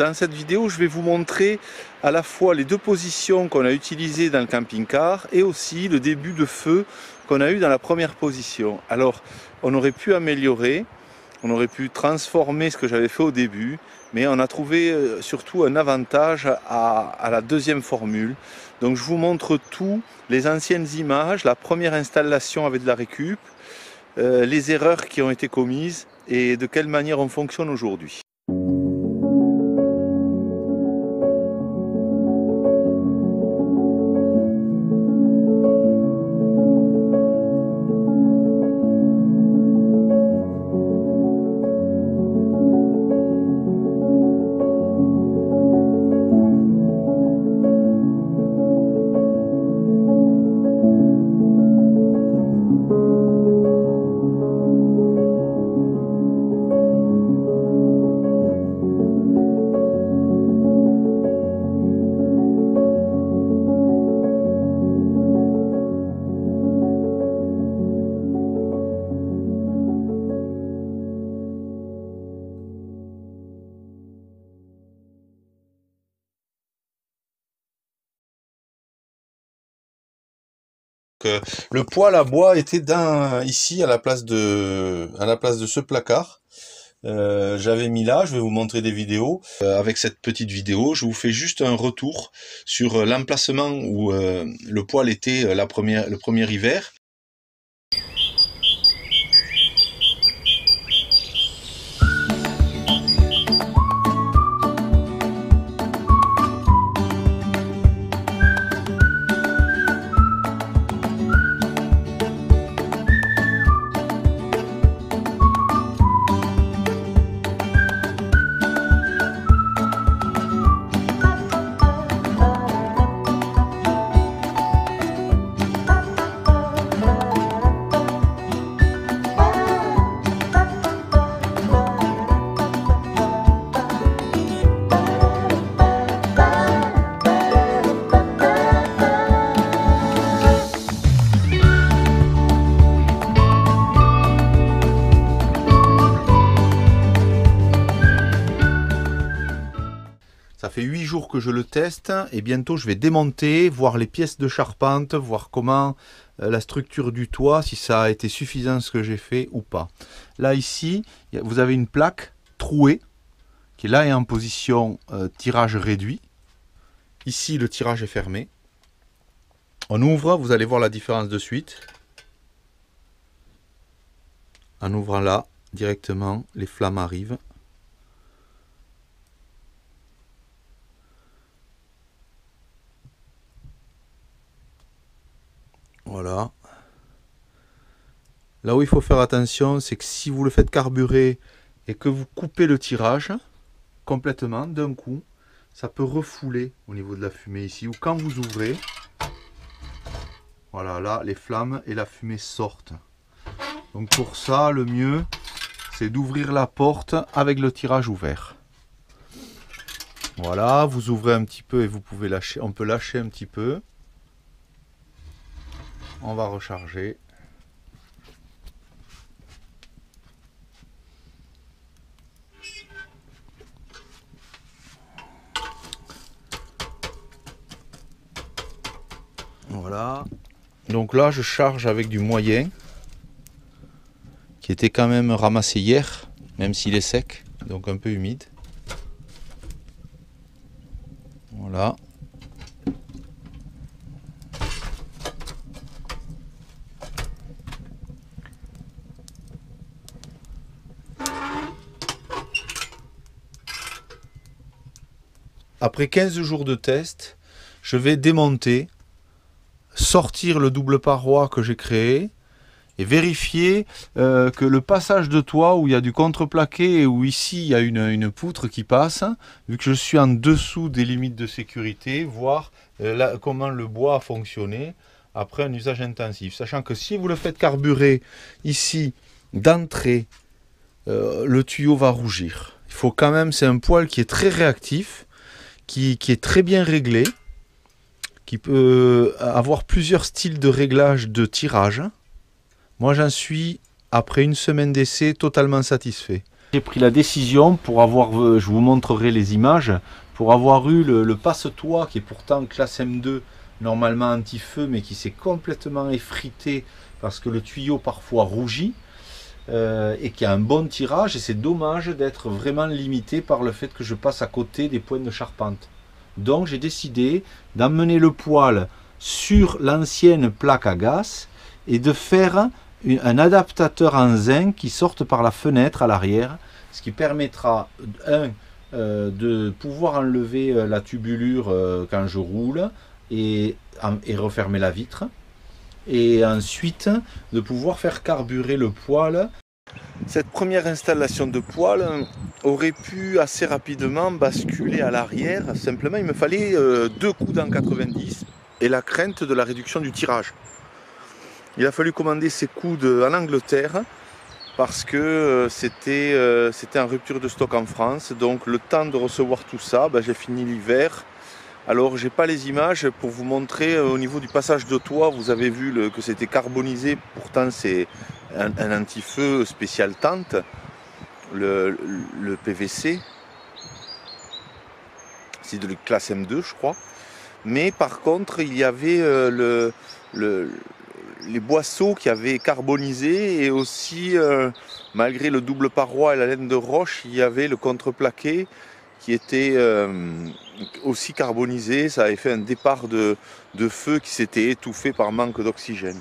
Dans cette vidéo, je vais vous montrer à la fois les deux positions qu'on a utilisées dans le camping-car et aussi le début de feu qu'on a eu dans la première position. Alors, on aurait pu améliorer, on aurait pu transformer ce que j'avais fait au début, mais on a trouvé surtout un avantage à la deuxième formule. Donc je vous montre tout, les anciennes images, la première installation avec de la récup, les erreurs qui ont été commises et de quelle manière on fonctionne aujourd'hui. Le poêle à bois était ici à la place de ce placard. J'avais mis là, je vais vous montrer des vidéos. Avec cette petite vidéo, je vous fais juste un retour sur l'emplacement où le poêle était le premier hiver. Ça fait 8 jours que je le teste et bientôt je vais démonter, voir les pièces de charpente, voir comment la structure du toit, si ça a été suffisant ce que j'ai fait ou pas. Là ici, vous avez une plaque trouée qui là est en position tirage réduit. Ici le tirage est fermé. On ouvre, vous allez voir la différence de suite. En ouvrant là, directement, les flammes arrivent. Voilà. Là où il faut faire attention, c'est que si vous le faites carburer et que vous coupez le tirage complètement d'un coup, ça peut refouler au niveau de la fumée ici. Ou quand vous ouvrez, voilà, là, les flammes et la fumée sortent. Donc pour ça, le mieux, c'est d'ouvrir la porte avec le tirage ouvert. Voilà, vous ouvrez un petit peu et vous pouvez lâcher. On peut lâcher un petit peu. On va recharger. Voilà. Donc là, je charge avec du moyen, qui était quand même ramassé hier, même s'il est sec, donc un peu humide. Voilà. Après 15 jours de test, je vais démonter, sortir le double paroi que j'ai créé et vérifier que le passage de toit où il y a du contreplaqué et où ici il y a une poutre qui passe, vu que je suis en dessous des limites de sécurité, voir comment le bois a fonctionné après un usage intensif. Sachant que si vous le faites carburer ici d'entrée, le tuyau va rougir. Il faut quand même, c'est un poêle qui est très réactif, qui est très bien réglé, qui peut avoir plusieurs styles de réglage de tirage. Moi j'en suis, après une semaine d'essai, totalement satisfait. J'ai pris la décision pour avoir, je vous montrerai les images, pour avoir eu le passe-toit qui est pourtant classe M2, normalement anti-feu, mais qui s'est complètement effrité parce que le tuyau parfois rougit et qui a un bon tirage, et c'est dommage d'être vraiment limité par le fait que je passe à côté des points de charpente. Donc j'ai décidé d'emmener le poêle sur l'ancienne plaque à gaz et de faire un adaptateur en zinc qui sorte par la fenêtre à l'arrière, ce qui permettra de pouvoir enlever la tubulure quand je roule et refermer la vitre, et ensuite de pouvoir faire carburer le poêle. Cette première installation de poêle aurait pu assez rapidement basculer à l'arrière. Simplement, il me fallait 2 coups en 90 et la crainte de la réduction du tirage. Il a fallu commander ces coudes en Angleterre parce que c'était en rupture de stock en France. Donc le temps de recevoir tout ça, j'ai fini l'hiver. Alors j'ai pas les images pour vous montrer au niveau du passage de toit. Vous avez vu que c'était carbonisé. Pourtant c'est un anti-feu spécial tente, le PVC. C'est de classe M2 je crois. Mais par contre il y avait les boisseaux qui avaient carbonisé, et aussi malgré le double paroi et la laine de roche, il y avait le contreplaqué qui était aussi carbonisé. Ça avait fait un départ de feu qui s'était étouffé par manque d'oxygène.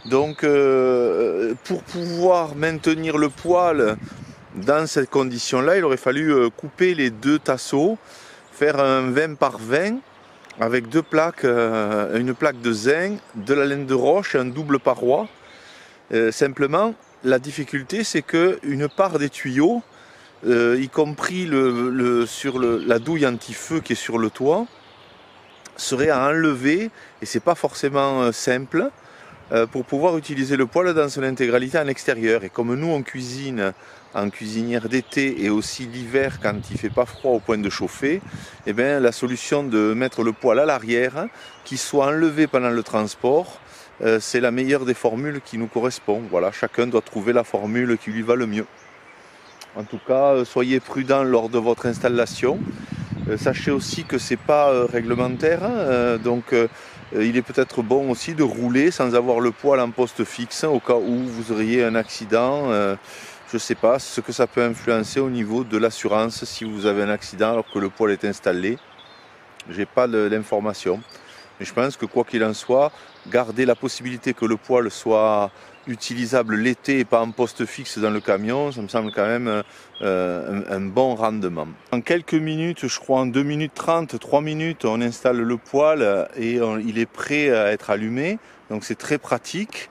Donc pour pouvoir maintenir le poêle dans cette condition là, il aurait fallu couper les 2 tasseaux, faire un 20 par 20 avec 2 plaques, une plaque de zinc, de la laine de roche et un double paroi. Simplement, la difficulté, c'est qu'une part des tuyaux, y compris sur la douille anti-feu qui est sur le toit, serait à enlever, et c'est pas forcément simple, pour pouvoir utiliser le poêle dans son intégralité en extérieur. Et comme nous on cuisine en cuisinière d'été et aussi l'hiver quand il ne fait pas froid au point de chauffer, eh bien, la solution de mettre le poêle à l'arrière, qu'il soit enlevé pendant le transport, c'est la meilleure des formules qui nous correspond. Voilà, chacun doit trouver la formule qui lui va le mieux. En tout cas, soyez prudents lors de votre installation. Sachez aussi que ce n'est pas réglementaire, donc il est peut-être bon aussi de rouler sans avoir le poêle en poste fixe au cas où vous auriez un accident. Je ne sais pas ce que ça peut influencer au niveau de l'assurance si vous avez un accident alors que le poêle est installé. Je n'ai pas l'information. Mais je pense que quoi qu'il en soit, garder la possibilité que le poêle soit utilisable l'été et pas en poste fixe dans le camion, ça me semble quand même un bon rendement. En quelques minutes, je crois en 2 minutes 30, 3 minutes, on installe le poêle et il est prêt à être allumé. Donc c'est très pratique.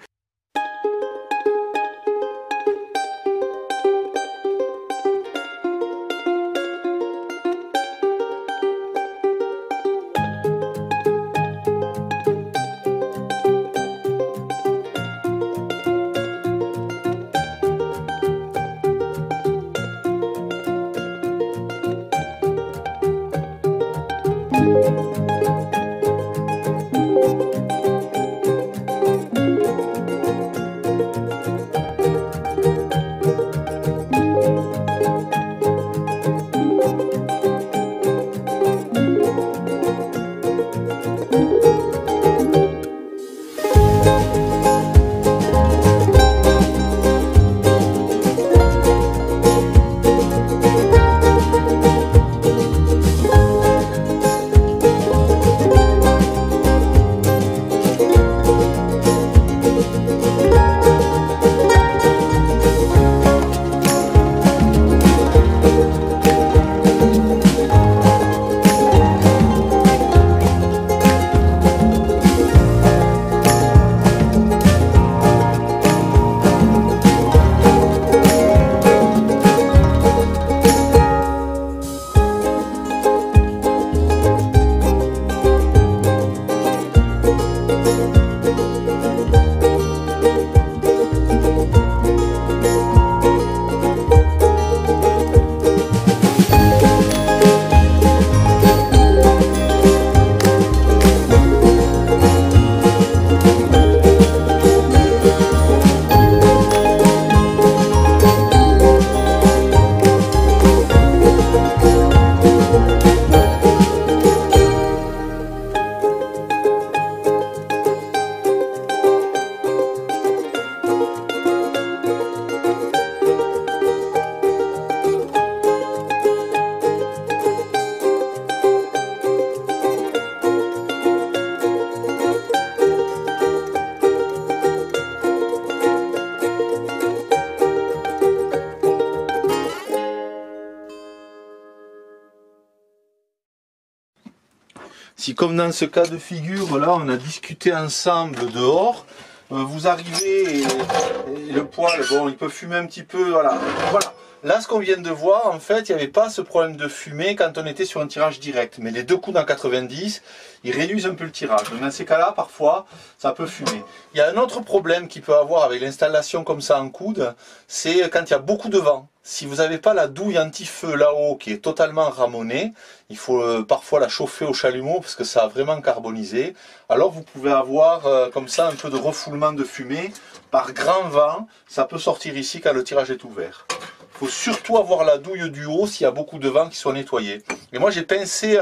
Si comme dans ce cas de figure, là, on a discuté ensemble dehors, vous arrivez et le poêle, bon, il peut fumer un petit peu, voilà. Voilà. Là, ce qu'on vient de voir, en fait, il n'y avait pas ce problème de fumée quand on était sur un tirage direct. Mais les deux coups dans 90, ils réduisent un peu le tirage. Donc, dans ces cas-là, parfois, ça peut fumer. Il y a un autre problème qu'il peut avoir avec l'installation comme ça en coude, c'est quand il y a beaucoup de vent. Si vous n'avez pas la douille anti-feu là-haut qui est totalement ramonée, il faut parfois la chauffer au chalumeau parce que ça a vraiment carbonisé. Alors vous pouvez avoir comme ça un peu de refoulement de fumée. Par grand vent, ça peut sortir ici quand le tirage est ouvert. Il faut surtout avoir la douille du haut s'il y a beaucoup de vent qui soit nettoyé. Et moi j'ai pincé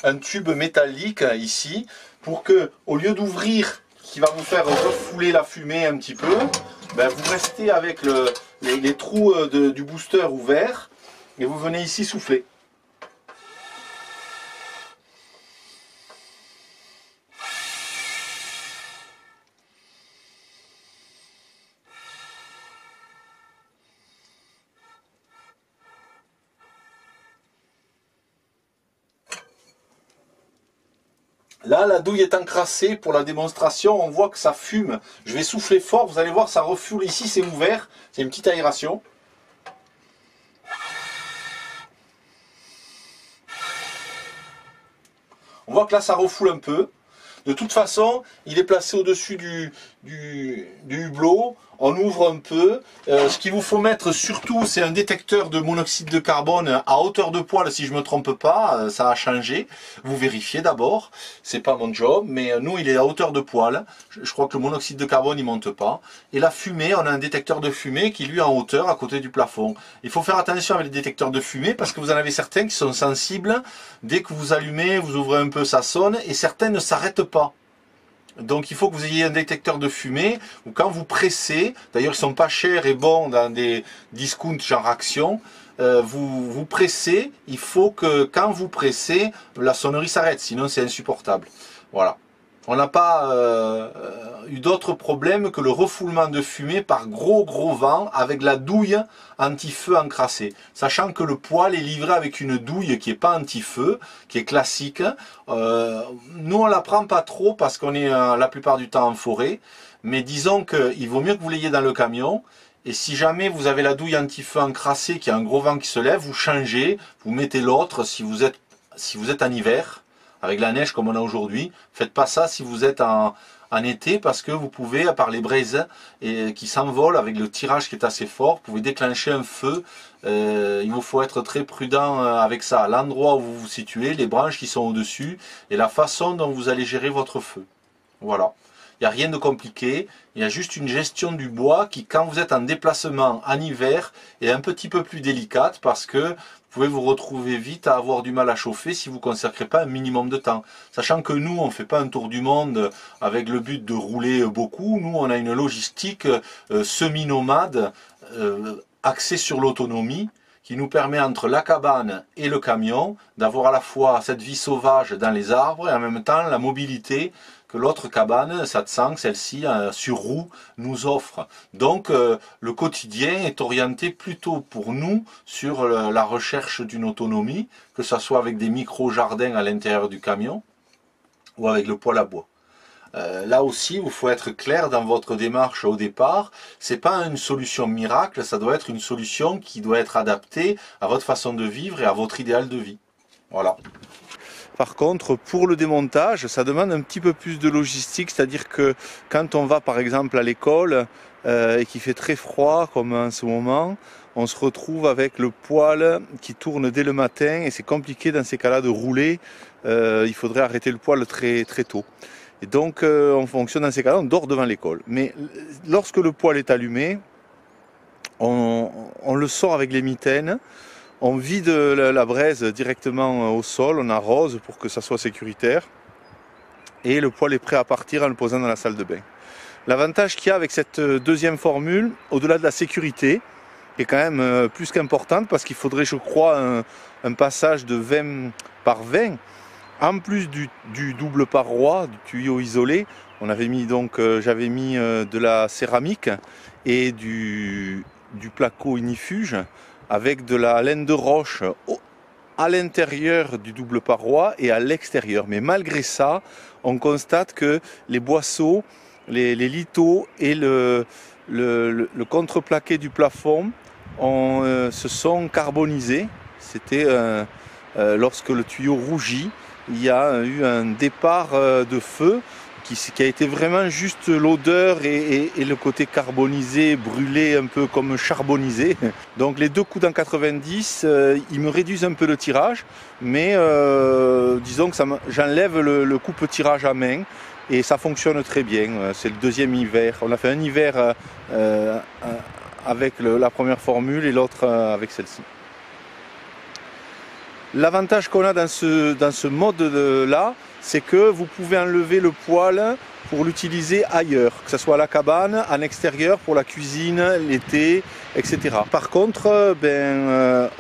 un tube métallique ici pour que, au lieu d'ouvrir, qui va vous faire refouler la fumée un petit peu, ben, vous restez avec les trous du booster ouverts et vous venez ici souffler. Là, la douille est encrassée pour la démonstration, on voit que ça fume. Je vais souffler fort, vous allez voir, ça refoule ici, c'est ouvert, c'est une petite aération. On voit que là, ça refoule un peu. De toute façon, il est placé au-dessus du hublot. On ouvre un peu. Ce qu'il vous faut mettre surtout, c'est un détecteur de monoxyde de carbone à hauteur de poêle, si je ne me trompe pas. Ça a changé. Vous vérifiez d'abord. C'est pas mon job, mais nous, il est à hauteur de poêle. Je crois que le monoxyde de carbone, il monte pas. Et la fumée, on a un détecteur de fumée qui, lui, est en hauteur, à côté du plafond. Il faut faire attention avec les détecteurs de fumée parce que vous en avez certains qui sont sensibles. Dès que vous allumez, vous ouvrez un peu, ça sonne. Et certains ne s'arrêtent pas. Donc il faut que vous ayez un détecteur de fumée ou quand vous pressez, d'ailleurs ils sont pas chers et bons dans des discounts genre Action, vous pressez, il faut que quand vous pressez, la sonnerie s'arrête, sinon c'est insupportable. Voilà. On n'a pas eu d'autres problèmes que le refoulement de fumée par gros vent avec la douille anti-feu encrassée. Sachant que le poêle est livré avec une douille qui n'est pas anti-feu, qui est classique. Nous on la prend pas trop parce qu'on est la plupart du temps en forêt. Mais disons qu'il vaut mieux que vous l'ayez dans le camion. Et si jamais vous avez la douille anti-feu encrassée, qui a un gros vent qui se lève, vous changez, vous mettez l'autre si vous êtes en hiver. Avec la neige comme on a aujourd'hui, faites pas ça si vous êtes en été parce que vous pouvez, par les braises qui s'envolent avec le tirage qui est assez fort, vous pouvez déclencher un feu. Il vous faut être très prudent avec ça. L'endroit où vous vous situez, les branches qui sont au-dessus et la façon dont vous allez gérer votre feu. Voilà. Il n'y a rien de compliqué, il y a juste une gestion du bois qui, quand vous êtes en déplacement en hiver, est un petit peu plus délicate parce que vous pouvez vous retrouver vite à avoir du mal à chauffer si vous ne consacrez pas un minimum de temps. Sachant que nous, on ne fait pas un tour du monde avec le but de rouler beaucoup. Nous, on a une logistique semi-nomade axée sur l'autonomie qui nous permet entre la cabane et le camion d'avoir à la fois cette vie sauvage dans les arbres et en même temps la mobilité que l'autre cabane, Satsang, celle-ci, sur roue, nous offre. Donc le quotidien est orienté plutôt pour nous sur la recherche d'une autonomie, que ce soit avec des micro-jardins à l'intérieur du camion ou avec le poêle à bois. Là aussi, il faut être clair dans votre démarche au départ. C'est pas une solution miracle, ça doit être une solution qui doit être adaptée à votre façon de vivre et à votre idéal de vie. Voilà. Par contre, pour le démontage, ça demande un petit peu plus de logistique, c'est-à-dire que quand on va par exemple à l'école et qu'il fait très froid comme en ce moment, on se retrouve avec le poêle qui tourne dès le matin et c'est compliqué dans ces cas-là de rouler. Il faudrait arrêter le poêle très tôt. Et donc on fonctionne dans ces cas-là, on dort devant l'école. Mais lorsque le poêle est allumé, on le sort avec les mitaines. On vide la braise directement au sol, on arrose pour que ça soit sécuritaire. Et le poêle est prêt à partir en le posant dans la salle de bain. L'avantage qu'il y a avec cette deuxième formule, au-delà de la sécurité, est quand même plus qu'importante parce qu'il faudrait, je crois, un passage de 20 par 20. En plus du double paroi, du tuyau isolé, on avait mis donc, j'avais mis de la céramique et du placo ignifuge avec de la laine de roche à l'intérieur du double paroi et à l'extérieur. Mais malgré ça, on constate que les boisseaux, les lithos et le contreplaqué du plafond se sont carbonisés. C'était lorsque le tuyau rougit, il y a eu un départ de feu qui a été vraiment juste l'odeur et le côté carbonisé, brûlé, un peu comme charbonisé. Donc les deux coups dans 90, ils me réduisent un peu le tirage, mais disons que j'enlève le coupe-tirage à main et ça fonctionne très bien. C'est le deuxième hiver. On a fait un hiver avec la première formule et l'autre avec celle-ci. L'avantage qu'on a dans ce mode-là, c'est que vous pouvez enlever le poêle pour l'utiliser ailleurs, que ce soit à la cabane, en extérieur, pour la cuisine, l'été, etc. Par contre,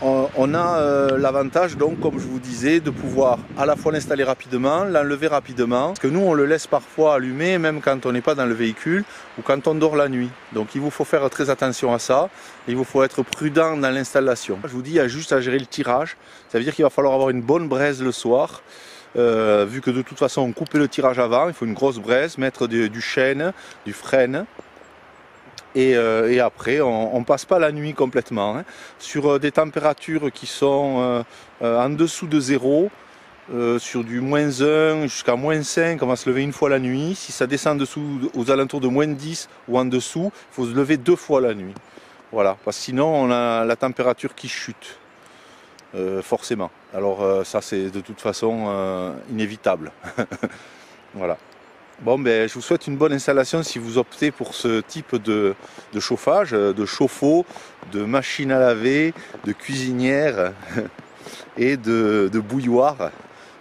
on a l'avantage, donc, comme je vous disais, de pouvoir à la fois l'installer rapidement, l'enlever rapidement, parce que nous, on le laisse parfois allumé, même quand on n'est pas dans le véhicule ou quand on dort la nuit. Donc, il vous faut faire très attention à ça. Il vous faut être prudent dans l'installation. Je vous dis, il y a juste à gérer le tirage. Ça veut dire qu'il va falloir avoir une bonne braise le soir. Vu que de toute façon on coupe le tirage avant, il faut une grosse braise, mettre du chêne, du frêne et après on passe pas la nuit complètement. Sur des températures qui sont en dessous de 0, sur du -1 jusqu'à -5, on va se lever une fois la nuit. Si ça descend en dessous, aux alentours de -10 ou en dessous, il faut se lever 2 fois la nuit. Voilà, parce que sinon on a la température qui chute. Forcément. Alors ça c'est de toute façon inévitable. Voilà. Bon je vous souhaite une bonne installation si vous optez pour ce type de chauffage, de chauffe-eau, de machine à laver, de cuisinière et de bouilloire.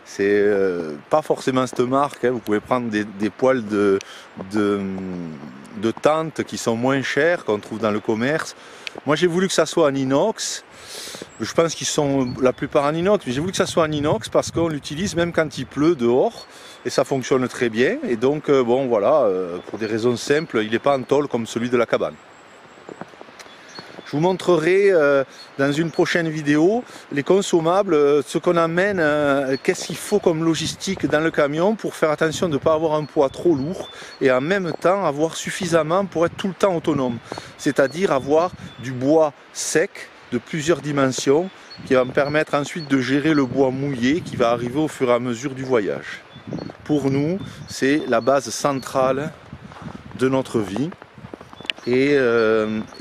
C'est pas forcément cette marque, vous pouvez prendre des poêles de tente qui sont moins chers, qu'on trouve dans le commerce. Moi j'ai voulu que ça soit en inox. Je pense qu'ils sont la plupart en inox, mais j'ai voulu que ça soit en inox parce qu'on l'utilise même quand il pleut dehors et ça fonctionne très bien. Et donc bon voilà, pour des raisons simples, il n'est pas en tôle comme celui de la cabane. Je vous montrerai dans une prochaine vidéo les consommables, ce qu'on amène, qu'est-ce qu'il faut comme logistique dans le camion pour faire attention de ne pas avoir un poids trop lourd et en même temps avoir suffisamment pour être tout le temps autonome. C'est-à-dire avoir du bois sec de plusieurs dimensions qui va me permettre ensuite de gérer le bois mouillé qui va arriver au fur et à mesure du voyage. Pour nous, c'est la base centrale de notre vie. Et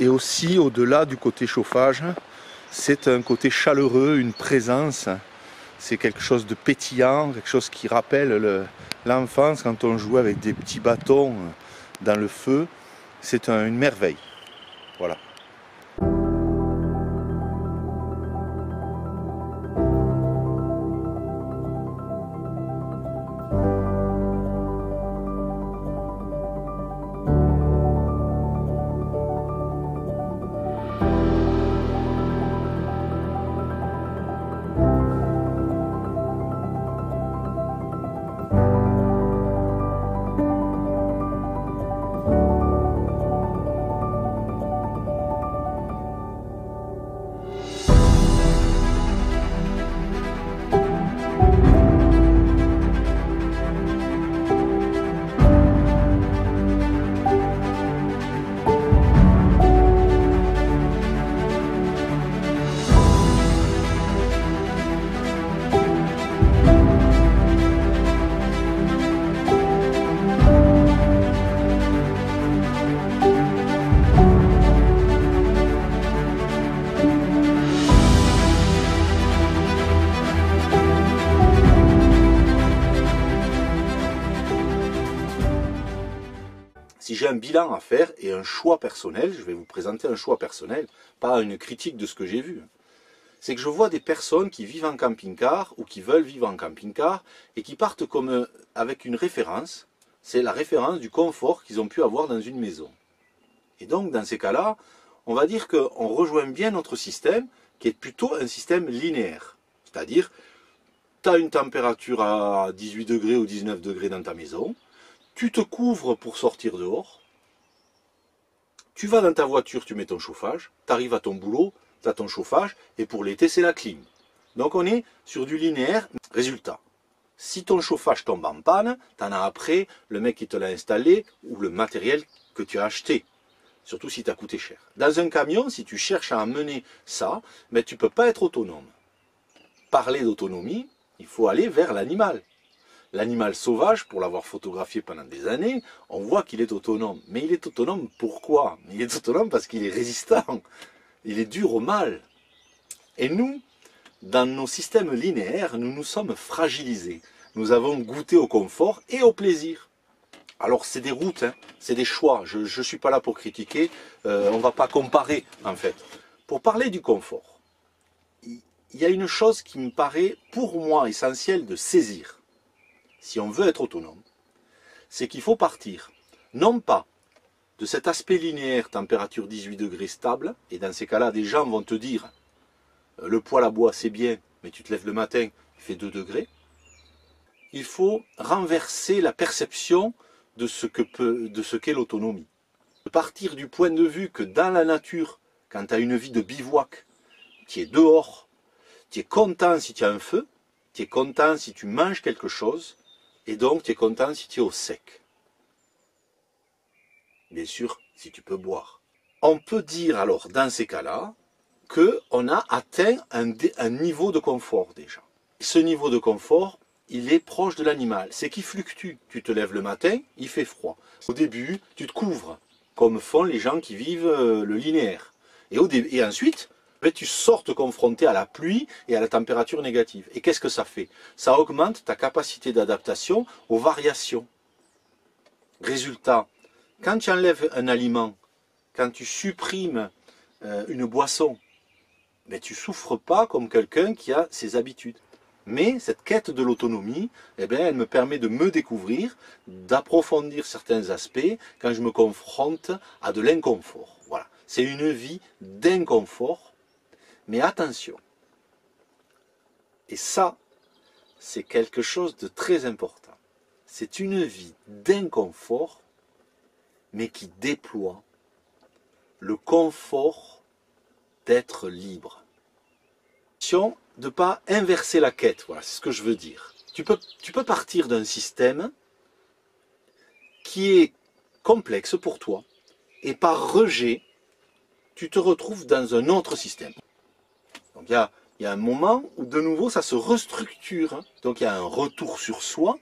aussi au-delà du côté chauffage, c'est un côté chaleureux, une présence, c'est quelque chose de pétillant, quelque chose qui rappelle l'enfance quand on jouait avec des petits bâtons dans le feu, c'est une merveille. Voilà. Si j'ai un bilan à faire et un choix personnel, je vais vous présenter un choix personnel, pas une critique de ce que j'ai vu. C'est que je vois des personnes qui vivent en camping-car ou qui veulent vivre en camping-car et qui partent avec une référence, c'est la référence du confort qu'ils ont pu avoir dans une maison. Et donc dans ces cas-là, on va dire qu'on rejoint bien notre système qui est plutôt un système linéaire. C'est-à-dire, tu as une température à 18 degrés ou 19 degrés dans ta maison, tu te couvres pour sortir dehors, tu vas dans ta voiture, tu mets ton chauffage, tu arrives à ton boulot, tu as ton chauffage, et pour l'été c'est la clim. Donc on est sur du linéaire. Résultat, si ton chauffage tombe en panne, tu en as après le mec qui te l'a installé ou le matériel que tu as acheté. Surtout si tu as coûté cher. Dans un camion, si tu cherches à amener ça, mais tu ne peux pas être autonome. Parler d'autonomie, il faut aller vers l'animal. L'animal sauvage, pour l'avoir photographié pendant des années, on voit qu'il est autonome. Mais il est autonome pourquoi? Il est autonome parce qu'il est résistant. Il est dur au mal. Et nous, dans nos systèmes linéaires, nous nous sommes fragilisés. Nous avons goûté au confort et au plaisir. Alors c'est des routes, hein, c'est des choix. Je ne suis pas là pour critiquer. On ne va pas comparer en fait. Pour parler du confort, il y a une chose qui me paraît pour moi essentielle de saisir. Si on veut être autonome, c'est qu'il faut partir, non pas de cet aspect linéaire, température 18 degrés stable, et dans ces cas-là, des gens vont te dire, le poêle à bois c'est bien, mais tu te lèves le matin, il fait 2 degrés. Il faut renverser la perception de ce qu'est l'autonomie. Partir du point de vue que dans la nature, quand tu as une vie de bivouac, tu es dehors, tu es content si tu as un feu, tu es content si tu manges quelque chose, et donc tu es content si tu es au sec. Bien sûr, si tu peux boire. On peut dire alors, dans ces cas-là, qu'on a atteint un niveau de confort déjà. Ce niveau de confort, il est proche de l'animal. C'est qu'il fluctue. Tu te lèves le matin, il fait froid. Au début, tu te couvres, comme font les gens qui vivent le linéaire. Et ensuite, tu sors te confronter à la pluie et à la température négative. Et qu'est-ce que ça fait? Ça augmente ta capacité d'adaptation aux variations. Résultat, quand tu enlèves un aliment, quand tu supprimes une boisson, ben, tu ne souffres pas comme quelqu'un qui a ses habitudes. Mais cette quête de l'autonomie, eh bien, elle me permet de me découvrir, d'approfondir certains aspects quand je me confronte à de l'inconfort. Voilà. C'est une vie d'inconfort. Mais attention, et ça, c'est quelque chose de très important. C'est une vie d'inconfort, mais qui déploie le confort d'être libre. Attention de ne pas inverser la quête, voilà, c'est ce que je veux dire. Tu peux partir d'un système qui est complexe pour toi, et par rejet, tu te retrouves dans un autre système. Donc il y a un moment où de nouveau ça se restructure. Donc il y a un retour sur soi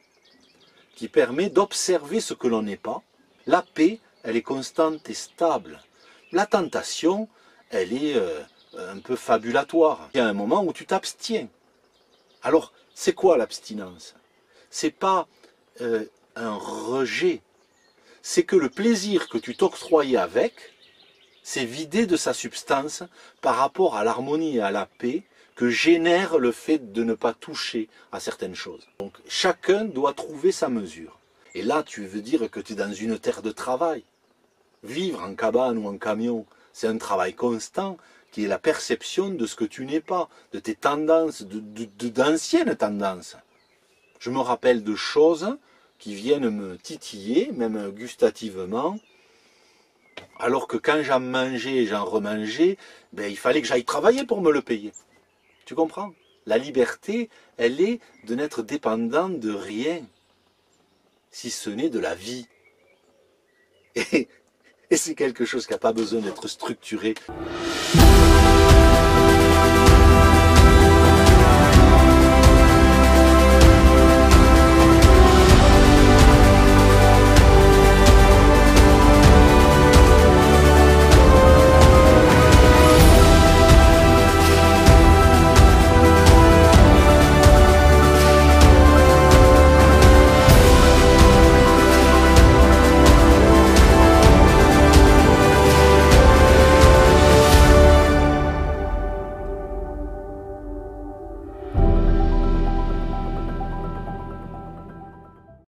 qui permet d'observer ce que l'on n'est pas. La paix, elle est constante et stable. La tentation, elle est un peu fabulatoire. Il y a un moment où tu t'abstiens. Alors, c'est quoi l'abstinence? C'est pas un rejet. C'est que le plaisir que tu t'octroyais avec, c'est vidé de sa substance par rapport à l'harmonie et à la paix que génère le fait de ne pas toucher à certaines choses. Donc chacun doit trouver sa mesure. Et là, tu veux dire que tu es dans une terre de travail. Vivre en cabane ou en camion, c'est un travail constant qui est la perception de ce que tu n'es pas, de tes tendances, d'anciennes tendances. Je me rappelle de choses qui viennent me titiller, même gustativement, alors que quand j'en mangeais et j'en remangeais, ben, il fallait que j'aille travailler pour me le payer. Tu comprends? La liberté, elle est de n'être dépendant de rien, si ce n'est de la vie. Et c'est quelque chose qui n'a pas besoin d'être structuré.